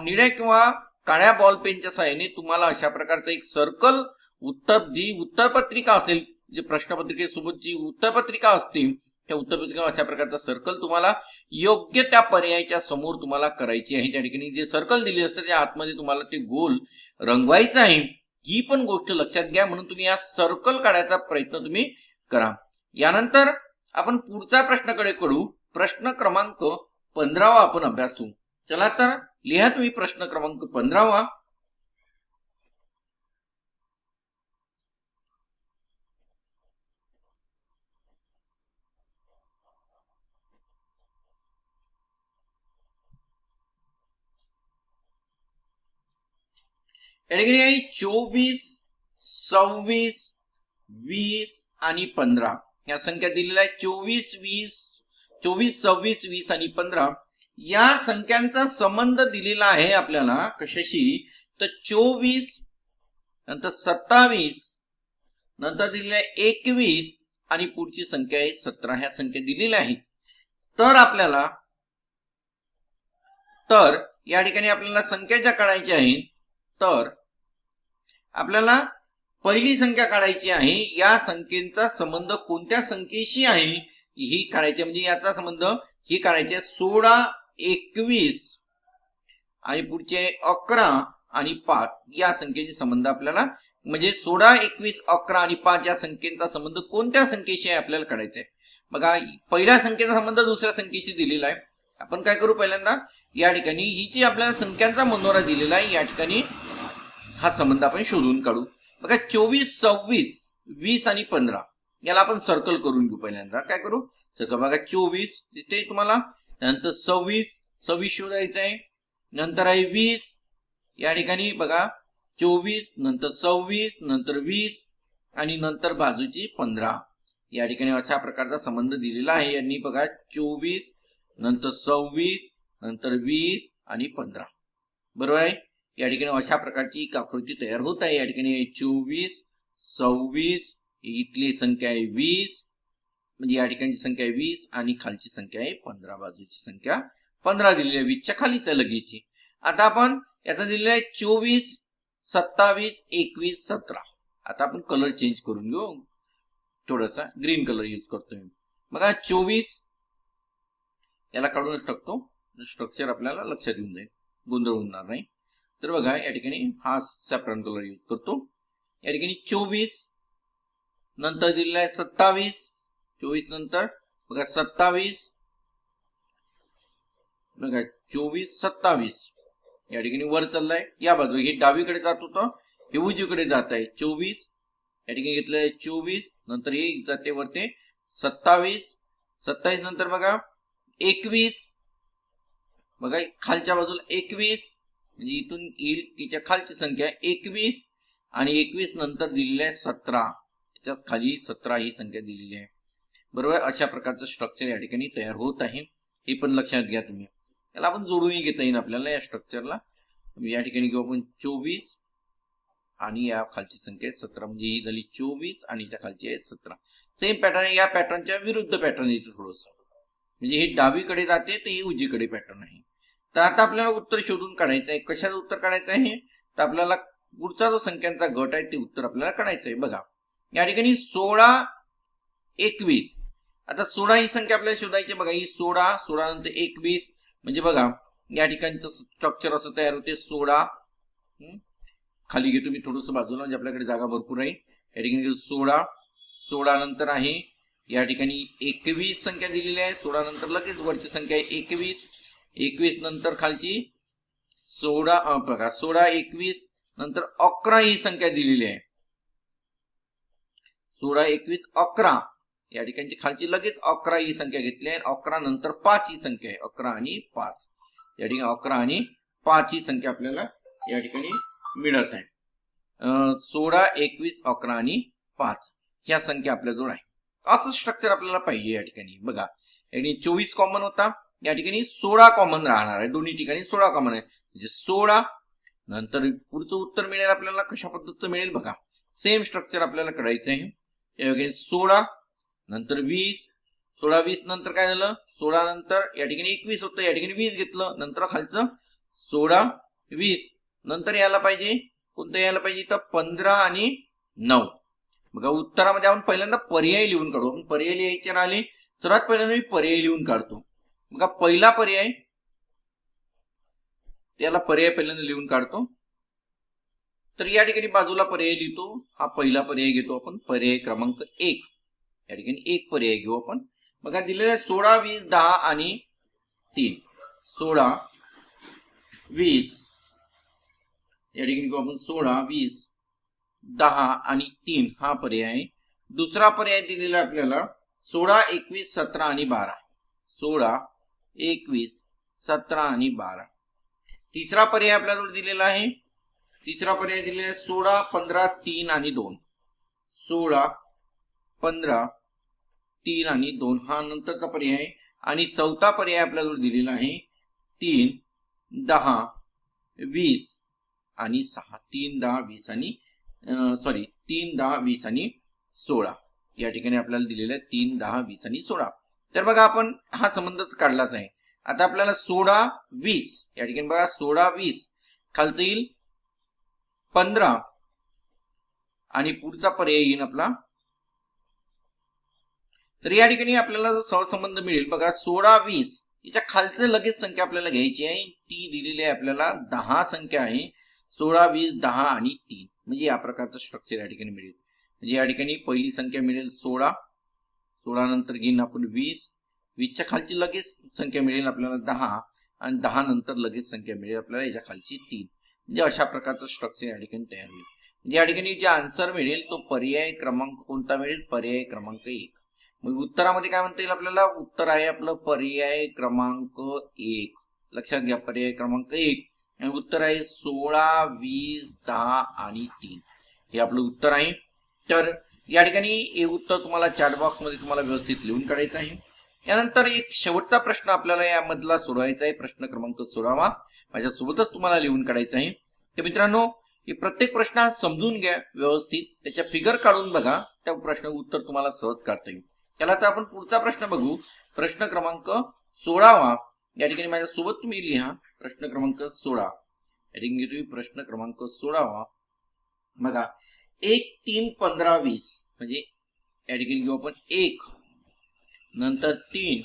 A: निळ्या किंवा काळ्या बॉल पेनच्या सहाय्याने तुम्हाला अशा प्रकारचं एक सर्कल उत्तरपत्रिका असेल, जे प्रश्नपत्रिकेसोबत जी उत्तरपत्रिका असते त्या उत्तरपत्रिका अशा प्रकारचा सर्कल तुम्हाला योग्य त्या पर्यायाच्या समोर तुम्हाला करायची आहे. त्या ठिकाणी जे सर्कल दिले असते त्या आतमध्ये तुम्हाला ते गोल रंगवायचं आहे. ही पण गोष्ट लक्षात घ्या. म्हणून तुम्ही या सर्कल काढायचा प्रयत्न तुम्ही करा. यानंतर आपण पुढच्या प्रश्नाकडे करू. प्रश्न क्रमांक 15 आपण अभ्यासू. चला तर लिहा तुम्ही प्रश्न क्रमांक 15. या ठिकाणी आहे 24 26 20 आणि 15. या संख्या दिलेल्या आहे 24, 20, 24, 26, 20 आणि 15. या संख्यांचा संबंध दिलेला आहे आपल्याला कशाशी, तर 24 नंतर 27 नंतर दिलेला आहे 21 आणि पुढची संख्या आहे 17. ह्या संख्या दिलेल्या आहेत. तर या ठिकाणी आपल्याला संख्या ज्या काढायच्या आहेत, तर आपल्याला पहिली संख्या काढायची आहे. या संख्येचा संबंध कोणत्या संख्येशी आहे ही काढायची, म्हणजे याचा संबंध ही काढायची आहे 16, 21 आणि पुढचे 11 आणि 5 या संख्येचे संबंध आपल्याला, म्हणजे 16, 21, 11 आणि 5 या संख्येचा संबंध कोणत्या संख्येशी आहे आपल्याला काढायचा आहे. बघा, पहिल्या संख्येचा संबंध दुसऱ्या संख्येशी दिलेला आहे. आपण काय करू, पहिल्यांदा या ठिकाणी ही जी आपल्याला संख्यांचा मनोरा दिलेला आहे या ठिकाणी हा संबंध आपण शोधून काढू. बघा, 24, 26, 20 आणि 15 याला आपण सर्कल करून घेऊ. पहिल्यांदा काय करू, सर्कल. बघा, 24 दिसते तुम्हाला, नंतर 26 शोधायचं आहे, नंतर आहे 20 या ठिकाणी. बघा, 24 नंतर 26 नंतर 20 आणि नंतर बाजूची 15 या ठिकाणी अशा प्रकारचा संबंध दिलेला आहे यांनी. बघा, 24 नंतर 26 नंतर 20 आणि 15, बरोबर आहे. या ठिकाणी अशा प्रकारची एक आकृती तयार होत आहे. या ठिकाणी 24, 26, इथली संख्या आहे 20, म्हणजे या ठिकाणची संख्या आहे 20 आणि खालची संख्या आहे 15, बाजूची संख्या 15 दिलेली आहे, 20च्या खालीच आहे लगेची. आता आपण याचा दिलेला आहे 24, 27, 21, 17. आता आपण कलर चेंज करून घेऊ, थोडासा ग्रीन कलर यूज करतोय. बघा, 24 याला काढूनच टाकतो, स्ट्रक्चर आपल्याला लक्षात येऊन जाईल, गोंधळ होणार नाही. तर बघा, या ठिकाणी हा सॅफ्रॉन कलर यूज करतो. या ठिकाणी 24 नंतर दिलेला आहे 27, 24 नंतर बघा 27, बघा 24, 27 या ठिकाणी वर चाललाय. या बाजू हे डावीकडे जात होतं, हे उजवीकडे जात आहे. 24 या ठिकाणी घेतलंय 24 नंतर हे जाते वरते 27, 27 नंतर बघा 21, बघा खालच्या बाजूला 21, म्हणजे इथून येईल तिच्या खालची संख्या 21 आणि 21 नंतर दिलेली आहे 17, त्याच्याच खाली 17 ही संख्या दिलेली आहे, बरोबर. अशा प्रकारचं स्ट्रक्चर या ठिकाणी तयार होत आहे, हे पण लक्षात घ्या तुम्ही. त्याला आपण जोडूनही घेता येईल आपल्याला या स्ट्रक्चरला. या ठिकाणी घेऊ आपण 24 आणि या खालची संख्या 17, म्हणजे ही झाली 24 आणि त्या खालची आहे 17. सेम पॅटर्न आहे, या पॅटर्नच्या विरुद्ध पॅटर्न येतो थोडस, म्हणजे हे डावीकडे जाते तर ही उजवीकडे पॅटर्न आहे. तर आता आपल्याला उत्तर शोधून काढायचं आहे. कशाचं उत्तर काढायचं आहे, तर आपल्याला पुढचा जो संख्यांचा गट आहे ते उत्तर आपल्याला काढायचं आहे. बघा, या ठिकाणी 16, 21. आता 16 ही संख्या आपल्याला शोधायची. बघा, ही 16, 16 नंतर 21, म्हणजे बघा या ठिकाणचं स्ट्रक्चर असं तयार होते. 16 खाली घेतो मी थोडंसं बाजूला, म्हणजे आपल्याकडे जागा भरपूर आहे. या ठिकाणी 16, 16 नंतर आहे या ठिकाणी 21 संख्या दिलेली आहे. 16 नंतर लगेच वरची संख्या आहे 21, 21 नंतर खालची 16, बघा 16, 21 नंतर 11 ही संख्या दिलेली आहे. 16, 21, 11 या ठिकाणची खालची लगेच 11 ही संख्या घेतली आहे. 11 नंतर 5 ही संख्या आहे, 11 आणि 5 या ठिकाणी 11 आणि 5 ही संख्या आपल्याला या ठिकाणी मिळत आहे. 16, 21, 11 आणि 5 ह्या संख्या आपल्याजवळ आहे. असं स्ट्रक्चर आपल्याला पाहिजे. या ठिकाणी बघा, या ठिकाणी 24 कॉमन होता, या ठिकाणी 16 कॉमन राहणार आहे. दोन्ही ठिकाणी 16 कॉमन आहे, म्हणजे 16 नंतर पुढचं उत्तर मिळेल आपल्याला. कशा पद्धतीचं मिळेल बघा, सेम स्ट्रक्चर आपल्याला करायचं आहे. या ठिकाणी 16 नंतर 20, 16, 20 नंतर काय झालं, 16 नंतर या ठिकाणी 21 होतं, या ठिकाणी 20 घेतलं, नंतर खालचं 16, 20 नंतर यायला पाहिजे, कोणतं यायला पाहिजे, तर 15 आणि 9. बघा, उत्तरामध्ये आपण पहिल्यांदा पर्याय लिहून काढू. आपण पर्याय लिहायचे राहिले, सर्वात पहिल्यांदा मी पर्याय लिहून काढतो. बघा, पहिला पर्याय, याला पर्याय पहिल्यांदा लिहून काढतो. तर या ठिकाणी बाजूला पर्याय लिहितो, हा पहिला पर्याय घेतो आपण, पर्याय क्रमांक 1. या ठिकाणी 1 पर्याय घेऊ आपण. बघा, दिलेलं आहे 16, 20, 10 आणि 3. 16, 20 या ठिकाणी घेऊ आपण 16, 20, 10 आणि 3 हा पर्याय आहे. दुसरा पर्याय दिलेला आपल्याला 16, 21, 17 आणि 12. 16, 21, 17 आणि 12. तिसरा पर्याय आपल्याजवळ दिलेला आहे. तिसरा पर्याय दिलेला आहे 16, 15, 3 आणि 2. 16, 15, 3 आणि 2 हा नंतरचा पर्याय आहे. आणि चौथा पर्याय आपल्याजवळ दिलेला आहे 3, 10, 20 आणि 6. 3, 10, 20 आणि 3, 10, 20 आणि 16 या ठिकाणी आपल्याला दिलेलं आहे 3, 10, 20 आणि 16. तर बघा आपण हा संबंध काढलाच आहे. आता आपल्याला 16, 20 या ठिकाणी बघा 16, 20 खालचं येईल 15 आणि पुढचा पर्याय येईल आपला. तर या ठिकाणी आपल्याला जो सहसंबंध मिळेल बघा 16, 20 याच्या खालचं लगेच संख्या आपल्याला घ्यायची आहे. ती दिलेली आहे आपल्याला 10 संख्या आहे. 16, 20, 10 आणि 3 म्हणजे या प्रकारचं स्ट्रक्चर या ठिकाणी मिळेल. म्हणजे या ठिकाणी पहिली संख्या मिळेल 16, 16 नंतर घेईन आपण 20, 20च्या खालची लगेच संख्या मिळेल आपल्याला 10 आणि 10 नंतर लगेच संख्या मिळेल आपल्याला याच्या खालची 3. म्हणजे अशा प्रकारचं स्ट्रक्चर या ठिकाणी तयार होईल. म्हणजे या ठिकाणी जे आन्सर मिळेल तो पर्याय क्रमांक कोणता मिळेल? पर्याय क्रमांक 1. मग उत्तरामध्ये काय म्हणता येईल आपल्याला? उत्तर आहे आपलं पर्याय क्रमांक 1. लक्षात घ्या पर्याय क्रमांक 1 आणि उत्तर आहे 16, 20, 10 आणि 3 हे आपलं उत्तर आहे. तर या ठिकाणी हे उत्तर तुम्हाला चॅट बॉक्स मध्ये तुम्हाला व्यवस्थित लिहून काढायचं आहे. यानंतर एक शेवटचा प्रश्न आपल्याला यामधला सोडवायचा आहे. प्रश्न क्रमांक 16 माझ्यासोबतच तुम्हाला लिहून काढायचा आहे. तर मित्रांनो हे प्रत्येक प्रश्न समजून घ्या व्यवस्थित, त्याच्या फिगर काढून बघा, त्या प्रश्न उत्तर तुम्हाला सहज काढता येईल. त्याला तर आपण पुढचा प्रश्न बघू. प्रश्न क्रमांक 16 या ठिकाणी माझ्यासोबत तुम्ही लिहा. प्रश्न क्रमांक 16 या ठिकाणी तुम्ही प्रश्न क्रमांक 16 बघा 1, 3, 15, 20 म्हणजे या ठिकाणी घेऊ आपण 1 नंतर 3,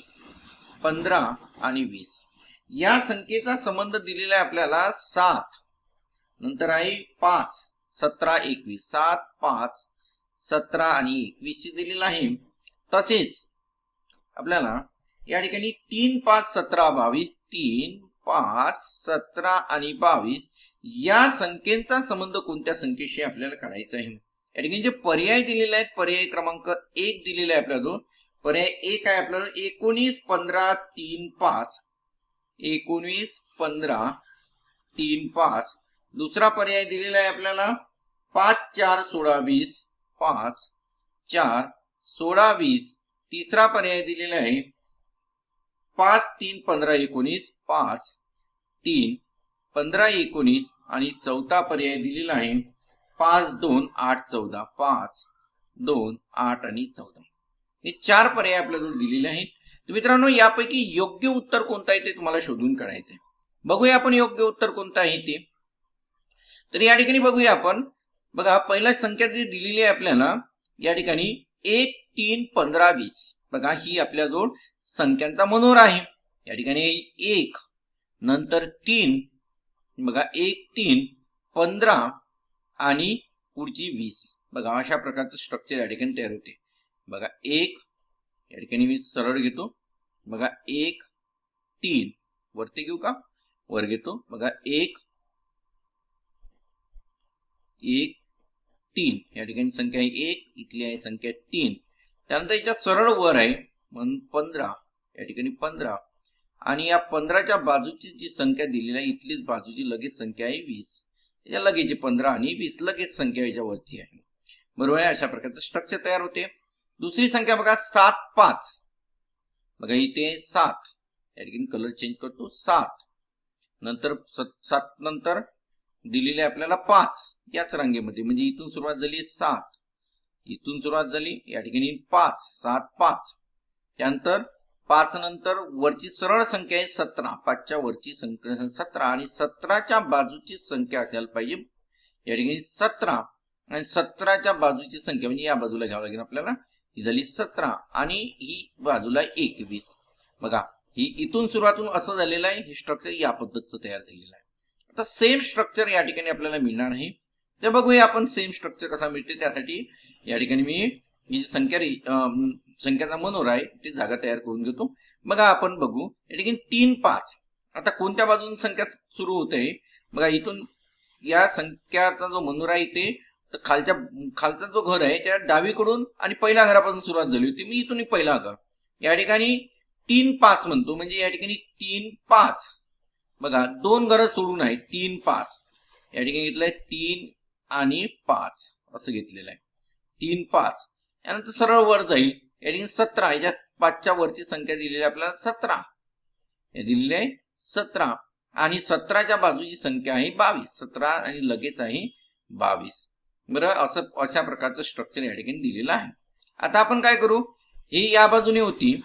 A: 15 आणि 20 या संख्येचा संबंध दिलेला आहे आपल्याला 7 नंतर आहे 5, 17, 21 7, 5, 17 आणि 21 दिलेला आहे. तसेच आपल्याला या ठिकाणी 3, 5, 17, 22 3, 5, 17 आणि 22 या संख्येचा संबंध कोणत्या संख्येशी आपल्याला काढायचा आहे? या ठिकाणी जे पर्याय दिलेले आहेत पर्याय क्रमांक 1 दिलेला आहे आपल्याजवळ. पर्याय 1 आहे आपल्याला 19, 15, 3, 5 19, 15, 3, 5. दुसरा पर्याय दिलेला आहे आपल्याला 5, 4, 16, 20 5, 4, 16, 20. तिसरा पर्याय दिलेला आहे 5, 3, 15, 19 5, 3, 15, 19 आणि चौथा पर्याय दिलेला आहे 5, 2, 8, 14 5, 2, 8 आणि 14. हे 4 पर्याय आपल्याला दिलेले आहेत. तर मित्रांनो यापैकी योग्य उत्तर कोणतं आहे ते तुम्हाला शोधून काढायचं आहे. बघूया आपण योग्य उत्तर कोणतं आहे ते. तर या ठिकाणी बघूया आपण. बघा पहिला संख्या जी दिलेली आहे आपल्याला या ठिकाणी 1, 3, 15, 20 बघा ही आपल्याजवळ संख्यांचा मनोरा आहे. या ठिकाणी 1 नंतर 3 बघा 1, 3, 15 आणि पुढची 20 बघा अशा प्रकारचं स्ट्रक्चर या ठिकाणी तयार होते. बघा 1 या ठिकाणी मी सरळ घेतो. बघा 1, 3 वरती घेऊ का? वर घेतो. बघा 1, 1, 3 या ठिकाणी संख्या आहे 1 इथली आहे संख्या 3. त्यानंतर याच्या सरळ वर आहे म्हणून 15 या ठिकाणी 15 आणि या 15च्या बाजूची जी संख्या दिलेली आहे इथलीच बाजूची लगेच संख्या आहे 20. याच्या लगेच 15 आणि 20 लगेच संख्या याच्या वरची आहे. बरोबर आहे. अशा प्रकारचं स्ट्रक्चर तयार होते. दुसरी संख्या बघा 7, 5 बघा इथे 7 या ठिकाणी कलर चेंज करतो 7 नंतर 7 नंतर दिलेले आपल्याला 5 याच रांगेमध्ये म्हणजे इथून सुरुवात झाली 7 इथून सुरुवात झाली या ठिकाणी 5 7 5 त्यानंतर 5 नंतर वरची सरळ संख्या आहे 17 5च्या वरची संख्या 17 आणि 17च्या बाजूची संख्या असायला पाहिजे या ठिकाणी 17 आणि 17च्या बाजूची संख्या म्हणजे या बाजूला घ्यावं लागेल आपल्याला ही झाली 17 आणि ही बाजूला 21 बघा ही इथून सुरुवातून असं झालेलं आहे. हे स्ट्रक्चर या पद्धतीचं तयार झालेलं आहे. आता सेम स्ट्रक्चर या ठिकाणी आपल्याला मिळणार आहे. ते बघूया आपण सेम स्ट्रक्चर कसा मिळते. त्यासाठी या ठिकाणी मी ही संख्याचा मनोरा आहे ती जागा तयार करून घेतो. बघा आपण बघू या ठिकाणी 3, 5 आता कोणत्या बाजून संख्या सुरू होते बघा इथून या संख्याचा जो मनोरा आहे ते तर खालचा जो घर आहे त्या डावीकडून आणि पहिल्या घरापासून सुरुवात झाली होती. मी इथून पहिला घर या ठिकाणी 3, 5 म्हणतो म्हणजे या ठिकाणी 3, 5 बघा 2 घरं सोडून आहे 3, 5 या ठिकाणी घेतलंय 3 आणि 5 असं घेतलेलं आहे 3, 5 यानंतर सरळ वर जाईल या ठिकाणी 17, याच्यात 5च्या वरची संख्या दिलेली आहे आपल्याला 17, हे दिलेली आहे 17 आणि 17च्या बाजूची संख्या आहे 22, 17 आणि लगेच आहे 22. बरं, अशा प्रकारचं स्ट्रक्चर या ठिकाणी दिलेलं आहे. आता आपण काय करू, ही या बाजूने होती,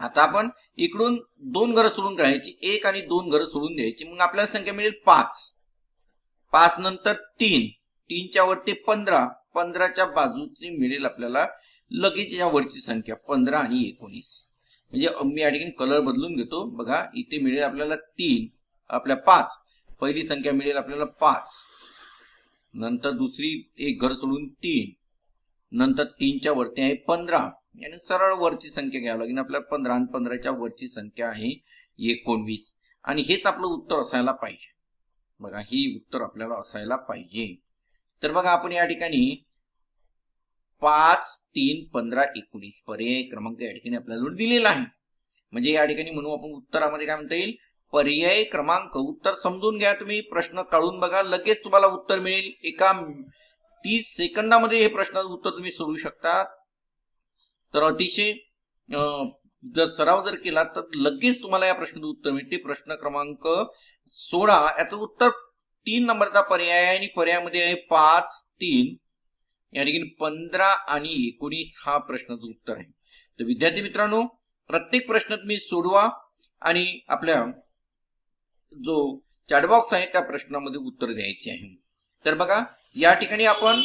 A: आता आपण इकडून 2 घरं सोडून काढायची, 1 आणि 2 घरं सोडून द्यायची, मग आपल्याला संख्या मिळेल 5. 5 नंतर 3, 3च्या वरती 15, 15च्या बाजूची मिळेल आपल्याला लगेच या वरची संख्या 15 आणि 19. म्हणजे मी या ठिकाणी कलर बदलून घेतो. बघा, इथे मिळेल आपल्याला 3, आपल्या 5, पहिली संख्या मिळेल आपल्याला 5, नंतर दुसरी एक घर सोडून 3, नंतर 3च्या वरती आहे 15, आणि सरळ वरची संख्या घ्यावी लागेल आपल्याला 15, आणि 15च्या वरची संख्या आहे 19, आणि हेच आपलं उत्तर असायला पाहिजे. बघा, ही उत्तर आपल्याला असायला पाहिजे. तर बघा, आपण या ठिकाणी 5, 3, 15, 19 पर्याय क्रमांक या ठिकाणी आपल्याला दिलेला आहे. म्हणजे या ठिकाणी म्हणू आपण उत्तरामध्ये काय म्हणता येईल, पर्याय क्रमांक. उत्तर समजून घ्या, तुम्ही प्रश्न काढून बघा, लगेच तुम्हाला उत्तर मिळेल. एका 30 सेकंदामध्ये हे प्रश्नाचं उत्तर तुम्ही सोडवू शकता. तर अतिशय जर सराव जर केला तर लगेच तुम्हाला या प्रश्नाचं उत्तर मिळते. प्रश्न क्रमांक 16, याचं उत्तर 3 नंबरचा पर्याय आहे, आणि पर्यायामध्ये आहे 5, 3, या ठिकाणी 15 आणि 19 हा प्रश्नाचं उत्तर आहे. तर विद्यार्थी मित्रांनो, प्रत्येक प्रश्न तुम्ही सोडवा आणि आपल्या जो चॅटबॉक्स आहे त्या प्रश्नामध्ये उत्तर द्यायचे आहे. तर बघा, या ठिकाणी आपण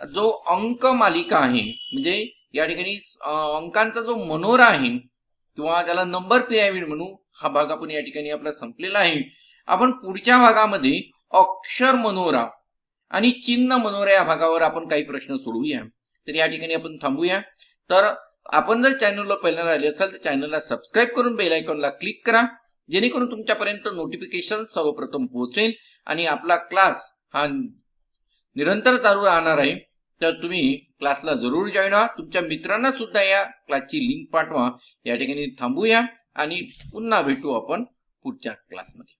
A: जो अंक मालिका आहे, म्हणजे या ठिकाणी अंकांचा जो मनोरा आहे किंवा त्याला नंबर पिरामिड म्हणू, हा भाग आपण या ठिकाणी आपला संपलेला आहे. आपण पुढच्या भागामध्ये अक्षर मनोरा आणि चिन्ह मनोरा या भागावर आपण काही प्रश्न सोडवूया. तर या ठिकाणी आपण थांबूया. तर आपण जर चॅनलला पहिल्यांदा आले असाल तर चॅनलला सबस्क्राईब करून बेल आयकॉनला क्लिक करा, जेणेकरून तुमच्यापर्यंत नोटिफिकेशन सर्वप्रथम पोहोचेल आणि आपला क्लास हा निरंतर चालू राहणार आहे. तर तुम्ही क्लासला जरूर जॉईन व्हा, तुमच्या मित्रांना सुद्धा या क्लासची लिंक पाठवा. या ठिकाणी थांबूया आणि पुन्हा भेटू आपण पुढच्या क्लासमध्ये.